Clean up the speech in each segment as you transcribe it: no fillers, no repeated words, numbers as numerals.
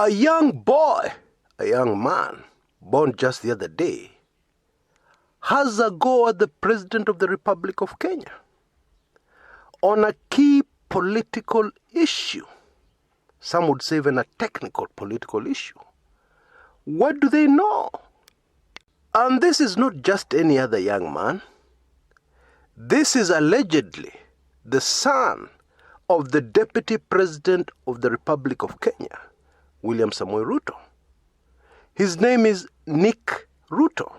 A young boy, a young man, born just the other day, has a go at the President of the Republic of Kenya on a key political issue. Some would say even a technical political issue. What do they know? And this is not just any other young man. This is allegedly the son of the Deputy President of the Republic of Kenya, William Samoei Ruto. His name is Nick Ruto,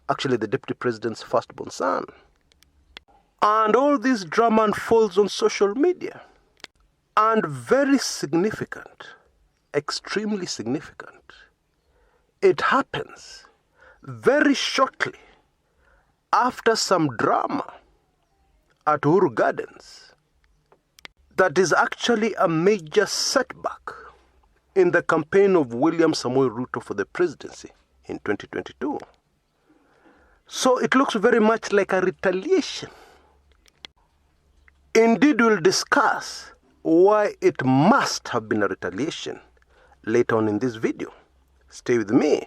actually the Deputy President's firstborn son. And all this drama unfolds on social media. And very significant, extremely significant, it happens very shortly after some drama at Uhuru Gardens that is actually a major setback in the campaign of William Samoei Ruto for the presidency in 2022. So it looks very much like a retaliation. Indeed, we'll discuss why it must have been a retaliation later on in this video. Stay with me.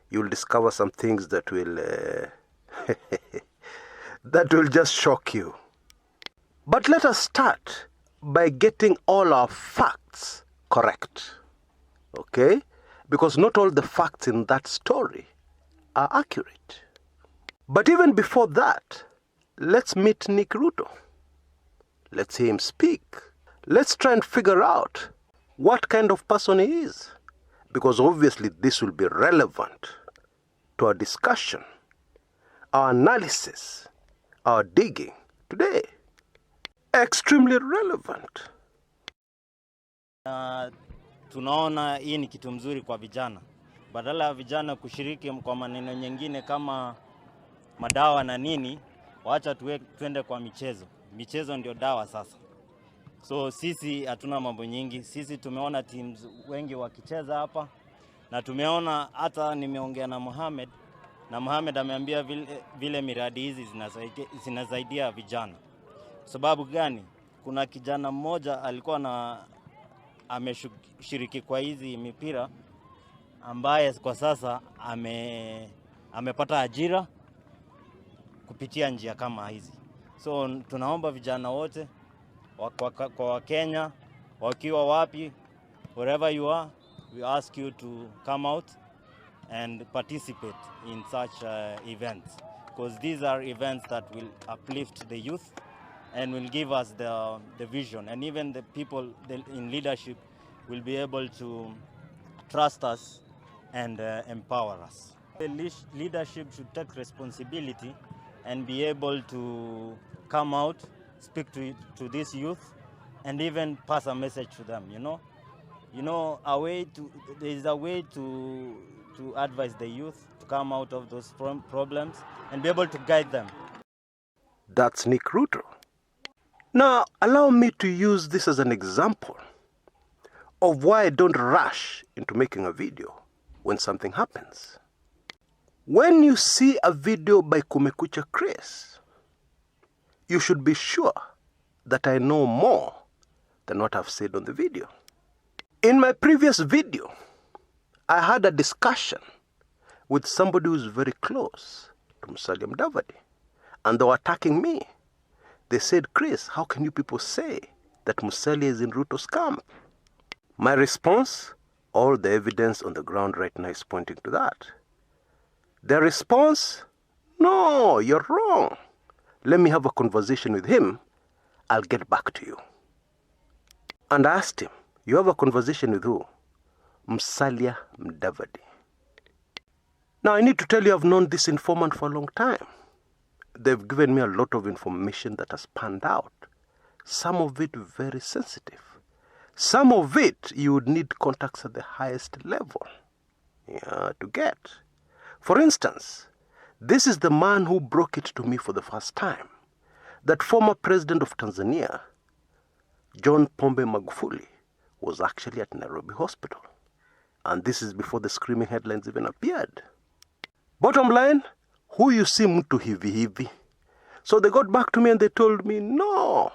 You'll discover some things that will that will just shock you. But let us start by getting all our facts correct. Okay? Because not all the facts in that story are accurate. But even before that, let's meet Nick Ruto. Let's hear him speak. Let's try and figure out what kind of person he is. Because obviously this will be relevant to our discussion, our analysis, our digging today. Extremely relevant. Tunaona hii ni kitu mzuri kwa vijana. Badala ya vijana kushiriki kwa maneno nyingine kama madawa na nini, waacha tuende kwa michezo. Michezo ndio dawa sasa. So sisi hatuna mambo nyingi. Sisi tumeona teams wengi wakicheza hapa. Na tumeona hata nimeongea na Mohamed. Na Mohamed ameambia vile miradi hizi zinasaidia vijana. Sababu gani? Kuna kijana mmoja alikuwa ameshiriki kwa hizi mipira ambaye kwa sasa amepata ajira kupitia njia kama hizi. So tunaomba vijana wote kwa Kenya wakiwa wapi, wherever you are, we ask you to come out and participate in such events, because these are events that will uplift the youth and will give us the vision, and even the people in leadership will be able to trust us and empower us. The leadership should take responsibility and be able to come out, speak to this youth, and even pass a message to them. There is a way to advise the youth to come out of those problems and be able to guide them. That's Nick Ruto. Now, allow me to use this as an example of why I don't rush into making a video when something happens. When you see a video by Kumekucha Chris, you should be sure that I know more than what I've said on the video. In my previous video, I had a discussion with somebody who's very close to Musalia Mudavadi, and they were attacking me. They said, Chris, how can you people say that Musalia is in Ruto's camp? My response, all the evidence on the ground right now is pointing to that. Their response, no, you're wrong. Let me have a conversation with him. I'll get back to you. And I asked him, you have a conversation with who? Musalia Mudavadi. Now I need to tell you I've known this informant for a long time. They've given me a lot of information that has panned out. Some of it very sensitive. Some of it you would need contacts at the highest level to get. For instance, this is the man who broke it to me for the first time, that former president of Tanzania, John Pombe Magufuli, was actually at Nairobi Hospital. And this is before the screaming headlines even appeared. Bottom line, who you see mtu hivi hivi. So they got back to me and they told me, no,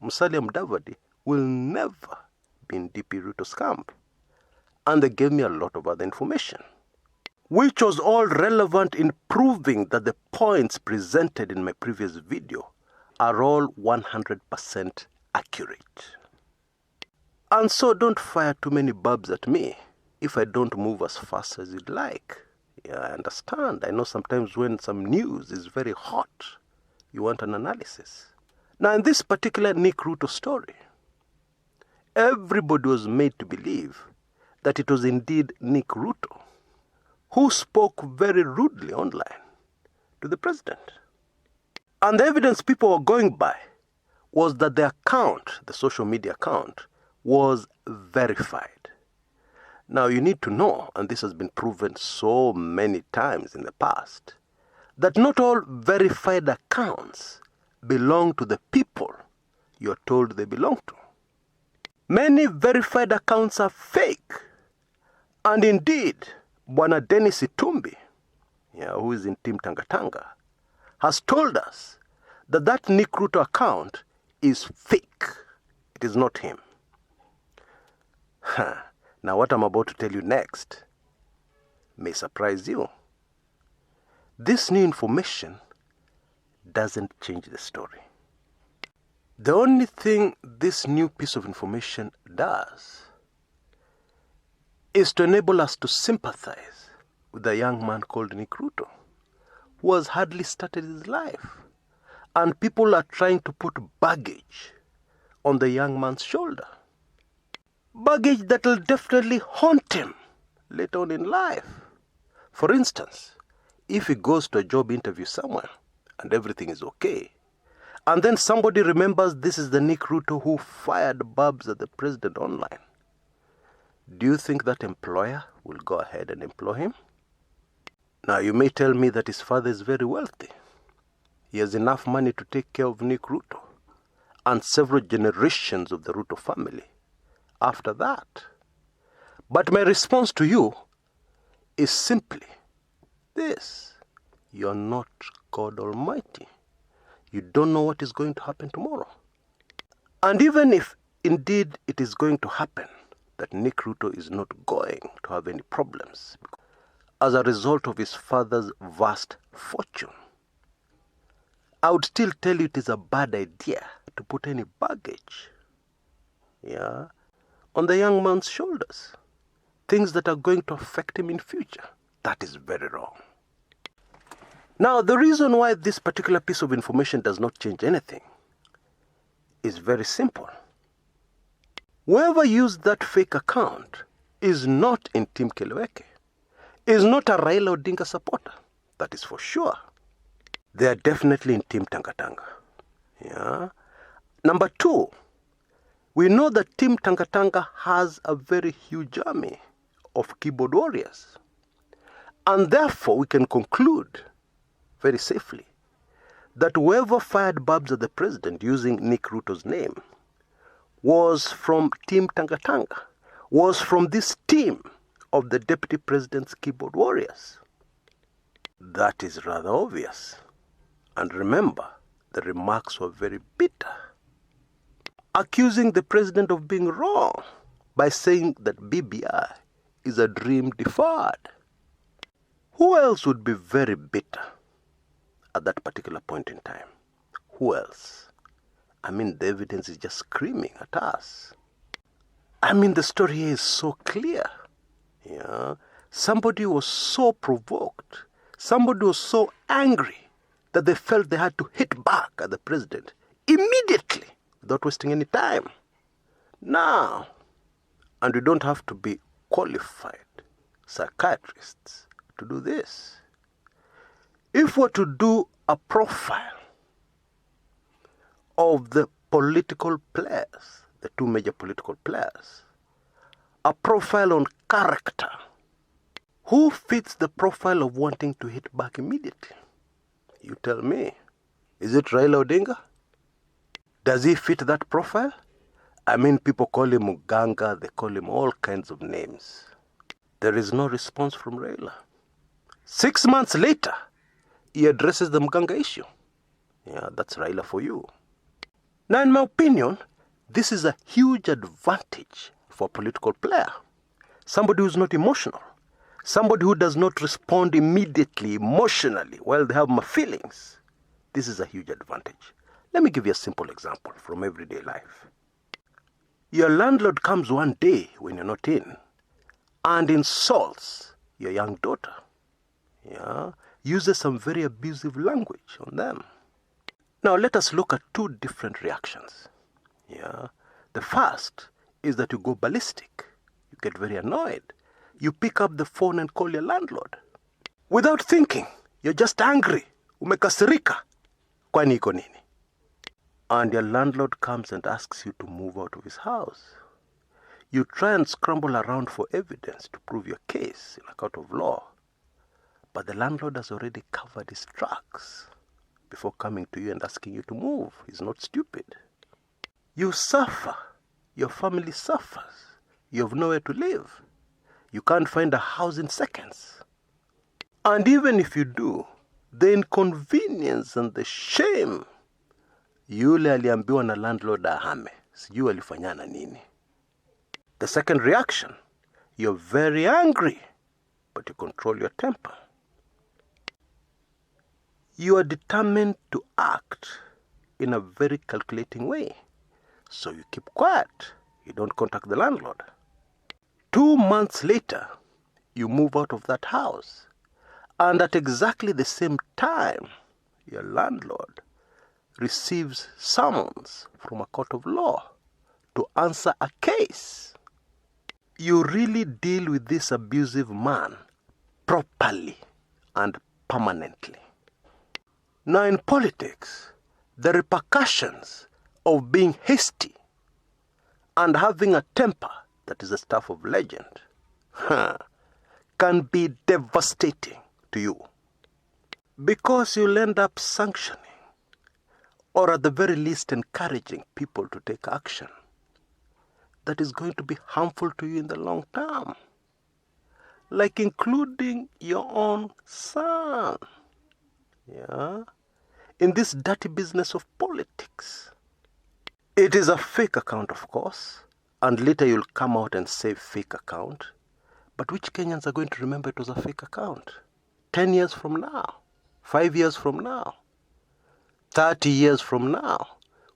Musalia Mudavadi will never in DP Ruto's camp. And they gave me a lot of other information, which was all relevant in proving that the points presented in my previous video are all 100% accurate. And so don't fire too many barbs at me if I don't move as fast as you'd like. Yeah, I understand. I know sometimes when some news is very hot, you want an analysis. Now, in this particular Nick Ruto story, everybody was made to believe that it was indeed Nick Ruto who spoke very rudely online to the president. And the evidence people were going by was that the account, the social media account, was verified. Now, you need to know, and this has been proven so many times in the past, that not all verified accounts belong to the people you're told they belong to. Many verified accounts are fake. And indeed, Bwana Dennis Itumbi, who is in Team Tangatanga, has told us that that Nick Ruto account is fake. It is not him. Now, what I'm about to tell you next may surprise you. This new information doesn't change the story. The only thing this new piece of information does is to enable us to sympathize with a young man called Nick Ruto, who has hardly started his life. And people are trying to put baggage on the young man's shoulder. Baggage that will definitely haunt him later on in life. For instance, if he goes to a job interview somewhere and everything is okay, and then somebody remembers this is the Nick Ruto who fired barbs at the president online, do you think that employer will go ahead and employ him? Now, you may tell me that his father is very wealthy. He has enough money to take care of Nick Ruto and several generations of the Ruto family after that. But my response to you is simply this: you're not God Almighty. You don't know what is going to happen tomorrow. And even if indeed it is going to happen that Nick Ruto is not going to have any problems as a result of his father's vast fortune, I would still tell you it is a bad idea to put any baggage on the young man's shoulders. Things that are going to affect him in future. That is very wrong. Now, the reason why this particular piece of information does not change anything is very simple. Whoever used that fake account is not in Team Keleweke, is not a Raila Odinga supporter. That is for sure. They are definitely in Team Tangatanga. Number two, we know that Team Tangatanga has a very huge army of keyboard warriors. And therefore, we can conclude very safely that whoever fired barbs at the president using Nick Ruto's name was from Team Tangatanga, was from this team of the deputy president's keyboard warriors. That is rather obvious. And remember, the remarks were very bitter, accusing the president of being wrong by saying that BBI is a dream deferred. Who else would be very bitter at that particular point in time? Who else? I mean, the evidence is just screaming at us. I mean, the story here is so clear. Somebody was so provoked. Somebody was so angry that they felt they had to hit back at the president immediately without wasting any time. Now, and we don't have to be qualified psychiatrists to do this. If we're to do a profile of the political players, the two major political players, a profile on character, who fits the profile of wanting to hit back immediately? You tell me. Is it Raila Odinga? Does he fit that profile? I mean, people call him Muganga, they call him all kinds of names. There is no response from Raila. 6 months later, he addresses the Muganga issue. That's Raila for you. Now, in my opinion, this is a huge advantage for a political player. Somebody who's not emotional. Somebody who does not respond immediately, emotionally, while they have my feelings. This is a huge advantage. Let me give you a simple example from everyday life. Your landlord comes one day when you're not in and insults your young daughter. Yeah, uses some very abusive language on them. Now let us look at two different reactions. Yeah, the first is that you go ballistic. You get very annoyed. You pick up the phone and call your landlord. Without thinking, you're just angry. Umekasirika. Kwani iko nini? And your landlord comes and asks you to move out of his house. You try and scramble around for evidence to prove your case in a court of law. But the landlord has already covered his tracks before coming to you and asking you to move. He's not stupid. You suffer. Your family suffers. You have nowhere to live. You can't find a house in seconds. And even if you do, the inconvenience and the shame, yule aliambiwa na landlord ahame, sijui alifanyana nini. The second reaction, you're very angry, but you control your temper. You are determined to act in a very calculating way. So you keep quiet. You don't contact the landlord. 2 months later, you move out of that house. And at exactly the same time, your landlord receives summons from a court of law to answer a case. You really deal with this abusive man properly and permanently. Now in politics, the repercussions of being hasty and having a temper that is the stuff of legend can be devastating to you. Because you'll end up sanctioning or at the very least encouraging people to take action that is going to be harmful to you in the long term. Like including your own son. Yeah, in this dirty business of politics. It is a fake account, of course, and later you'll come out and say fake account. But which Kenyans are going to remember it was a fake account? 10 years from now, 5 years from now, 30 years from now.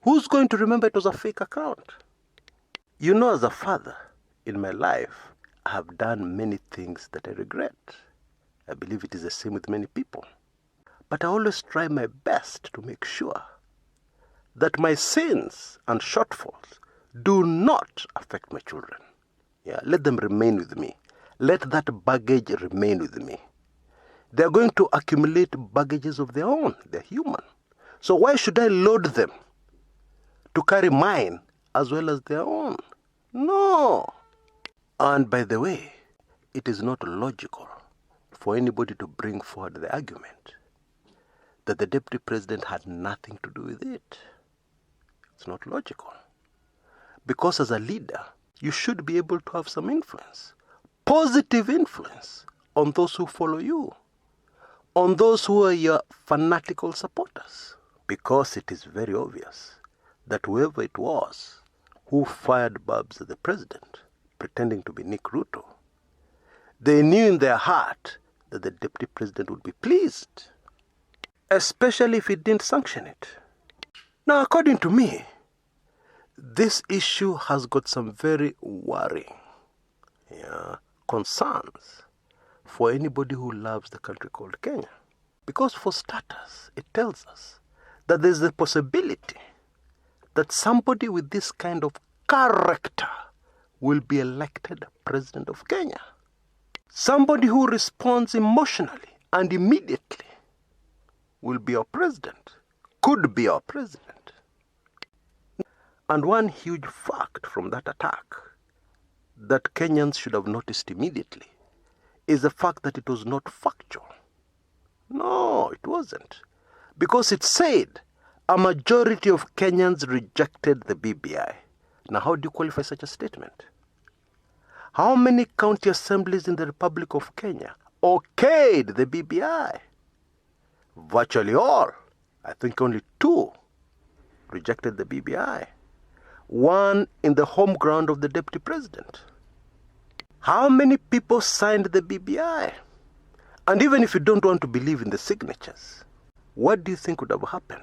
Who's going to remember it was a fake account? You know, as a father, in my life, I have done many things that I regret. I believe it is the same with many people. But I always try my best to make sure that my sins and shortfalls do not affect my children. Yeah, let them remain with me. Let that baggage remain with me. They're going to accumulate baggages of their own. They're human. So why should I load them to carry mine as well as their own? No. And by the way, it is not logical for anybody to bring forward the argument that the deputy president had nothing to do with it. It's not logical. Because as a leader, you should be able to have some influence, positive influence on those who follow you, on those who are your fanatical supporters. Because it is very obvious that whoever it was who fired Babs at the president, pretending to be Nick Ruto, they knew in their heart that the deputy president would be pleased, especially if he didn't sanction it. Now, according to me, this issue has got some very worrying concerns for anybody who loves the country called Kenya. Because for starters, it tells us that there's a possibility that somebody with this kind of character will be elected president of Kenya. Somebody who responds emotionally and immediately will be our president, could be our president. And one huge fact from that attack that Kenyans should have noticed immediately is the fact that it was not factual. No, it wasn't. Because it said a majority of Kenyans rejected the BBI. Now, how do you qualify such a statement? How many county assemblies in the Republic of Kenya okayed the BBI? Virtually all. I think only 2 rejected the BBI. one in the home ground of the deputy president. How many people signed the BBI? And even if you don't want to believe in the signatures, what do you think would have happened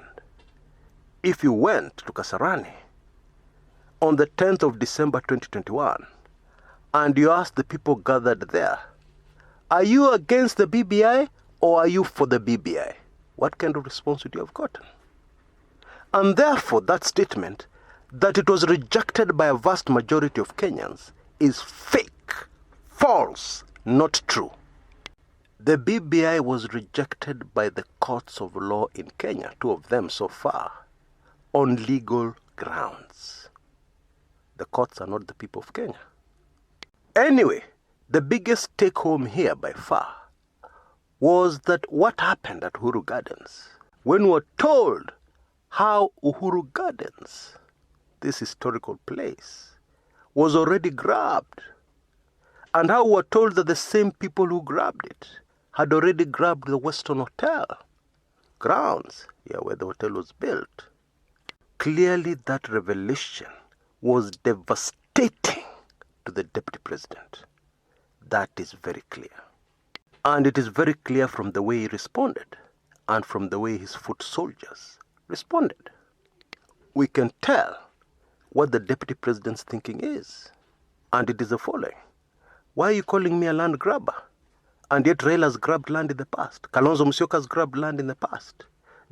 if you went to Kasarani on the 10th of December 2021 and you asked the people gathered there, are you against the BBI or are you for the BBI? What kind of response would you have gotten? And therefore, that statement that it was rejected by a vast majority of Kenyans is fake, false, not true. The BBI was rejected by the courts of law in Kenya, 2 of them so far, on legal grounds. The courts are not the people of Kenya. Anyway, the biggest take home here by far was that what happened at Uhuru Gardens, when we were told how Uhuru Gardens, this historical place, was already grabbed, and how we were told that the same people who grabbed it had already grabbed the Western Hotel grounds, where the hotel was built. Clearly that revelation was devastating to the deputy president. That is very clear. And it is very clear from the way he responded and from the way his foot soldiers responded. We can tell what the deputy president's thinking is. And it is the following. Why are you calling me a land grabber? And yet Raila has grabbed land in the past. Kalonzo Musyoka has grabbed land in the past.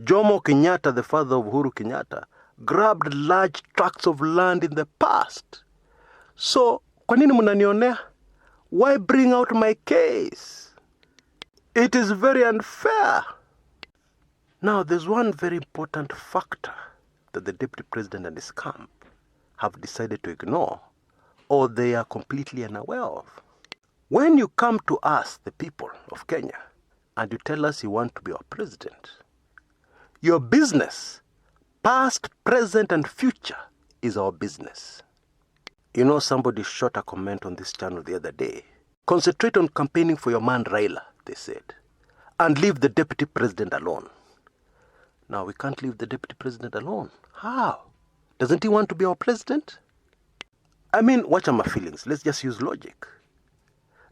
Jomo Kenyatta, the father of Uhuru Kenyatta, grabbed large tracts of land in the past. So, kwa nini mnanionea? Why bring out my case? It is very unfair. Now, there's one very important factor that the deputy president and his camp have decided to ignore, or they are completely unaware of. When you come to us, the people of Kenya, and you tell us you want to be our president, your business, past, present, and future, is our business. You know, somebody shot a comment on this channel the other day. Concentrate on campaigning for your man Raila, they said, and leave the deputy president alone. Now, we can't leave the deputy president alone. How? Doesn't he want to be our president? I mean, watch my feelings. Let's just use logic.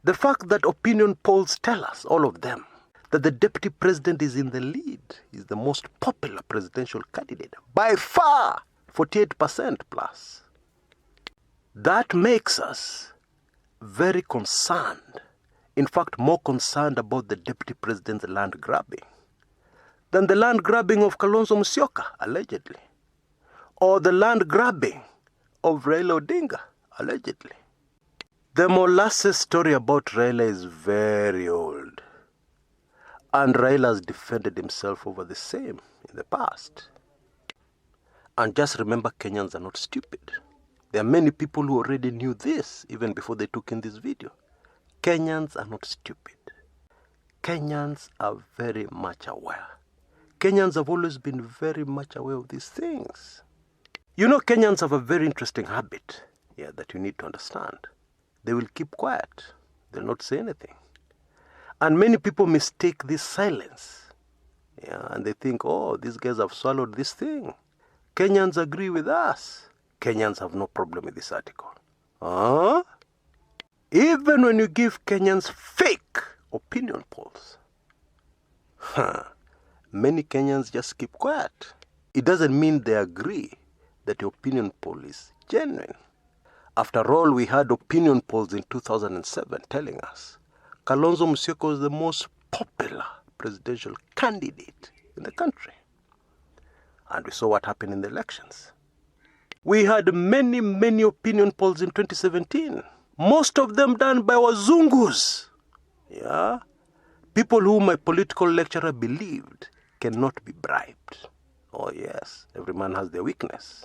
The fact that opinion polls tell us, all of them, that the deputy president is in the lead, is the most popular presidential candidate, by far, 48% plus. That makes us very concerned, in fact, more concerned about the deputy president's land grabbing than the land grabbing of Kalonzo Musyoka, allegedly, or the land grabbing of Raila Odinga, allegedly. The molasses story about Raila is very old, and Raila has defended himself over the same in the past. And just remember, Kenyans are not stupid. There are many people who already knew this even before they took in this video. Kenyans are not stupid. Kenyans are very much aware. Kenyans have always been very much aware of these things. You know, Kenyans have a very interesting habit that you need to understand. They will keep quiet. They'll not say anything. And many people mistake this silence. And they think, oh, these guys have swallowed this thing. Kenyans agree with us. Kenyans have no problem with this article. Even when you give Kenyans fake opinion polls, many Kenyans just keep quiet. It doesn't mean they agree that the opinion poll is genuine. After all, we had opinion polls in 2007 telling us Kalonzo Musyoka was the most popular presidential candidate in the country. And we saw what happened in the elections. We had many, many opinion polls in 2017. Most of them done by wazungus. People whom my political lecturer believed cannot be bribed. Oh yes, every man has their weakness.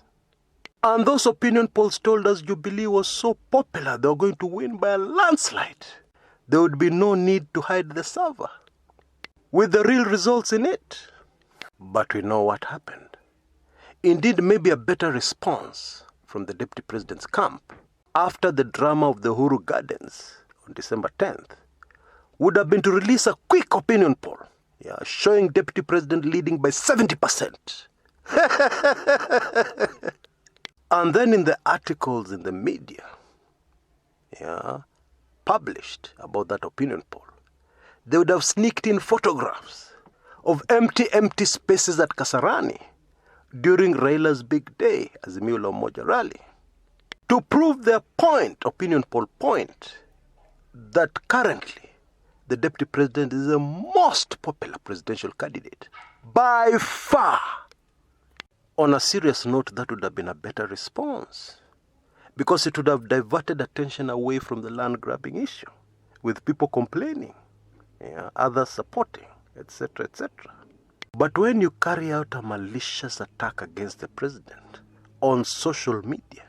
And those opinion polls told us Jubilee was so popular they were going to win by a landslide. There would be no need to hide the server, with the real results in it. But we know what happened. Indeed, maybe a better response from the deputy president's camp after the drama of the Uhuru Gardens on December 10th would have been to release a quick opinion poll, showing deputy president leading by 70%. And then in the articles in the media, published about that opinion poll, they would have sneaked in photographs of empty spaces at Kasarani during Raila's big day, Azimio la Umoja rally, to prove their point, opinion poll point, that currently the deputy president is the most popular presidential candidate by far. On a serious note, that would have been a better response, because it would have diverted attention away from the land grabbing issue, with people complaining, others supporting, etc., etc. But when you carry out a malicious attack against the president on social media,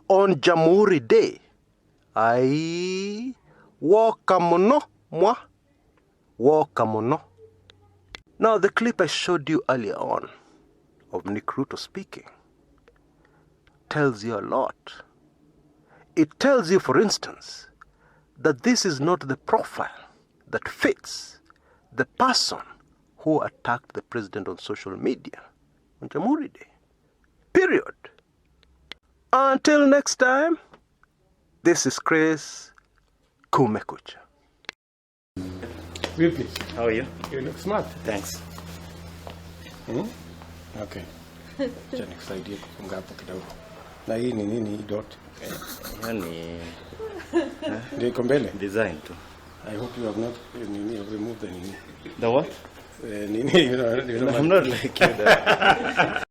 on Jamhuri Day, wakamono. Now, the clip I showed you earlier on of Nick Ruto speaking tells you a lot. It tells you, for instance, that this is not the profile that fits the person who attacked the president on social media on Jamhuri Day. Period. Until next time, this is Chris Kumekucha. Vipi? How are you? You look smart. Thanks. Okay. Acha nikusaidie kufunga hapo kidogo. Na hii ni nini hii dot? Yani Ndio iko mbele. design tu. I hope you have not removed the nini. The what? Nini, you know, I'm not like you.